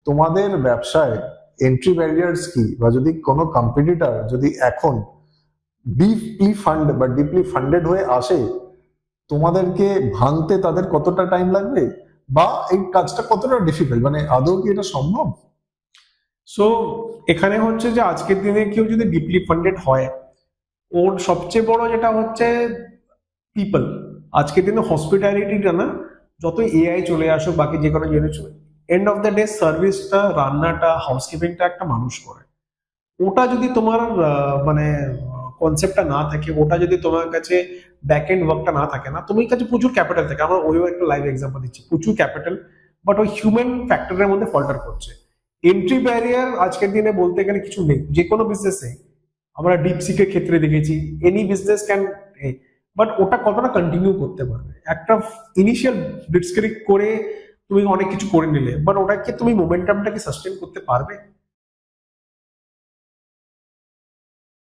তোমাদের ব্যবসায় entry barriers কি, বা যদি কোনো কম্পিটিটর যদি এখন ডিপলি ফান্ডেড হয়ে আসে, তোমাদেরকে ভাঙতে তাদের কতটা টাইম লাগবে, বা এই কাজটা কতটা ডিফিকাল্ট, মানে আদৌ কি এটা সম্ভব? সো এখানে হচ্ছে যে আজকের দিনে কেউ যদি ডিপলি ফান্ডেড হয়, ওর সবচেয়ে বড় যেটা হচ্ছে পিপল। আজকের দিনে হসপিটালিটিটা না, যত এআই চলে আসুক বাকি যে কোনো জিনিস, এন্ড অফ দ্য ডে সার্ভিসটা, রান্নাটা, হাউসকিপিংটা একটা মানুষ করে। ওটা যদি তোমার মানে কনসেপ্টটা না থাকে, ওটা যদি তোমার কাছে ব্যাক এন্ড ওয়ার্কটা না থাকে না, তোমার কাছে প্রচুর ক্যাপিটাল থাকে, আমরা ওইও একটা লাইভ এক্সাম্পল দিচ্ছি, প্রচুর ক্যাপিটাল, বাট ওই হিউম্যান ফ্যাক্টরের মধ্যে ফল্টার করছে। এন্ট্রি ব্যারিয়ার আজকের দিনে বলতে গেলে কিছু নেই, যে কোনো বিজনেসে আমরা ডিপসিকের ক্ষেত্রে দেখেছি, এনি বিজনেস ক্যান, বাট ওটা কতটা কন্টিনিউ করতে পারবে। একটা ইনিশিয়াল ব্লিটজক্রিগ করে তুমি অনেক কিছু করে নিলে, বাট ওটাকে তুমি মোমেন্টামটাকে সাস্টেন করতে পারবে?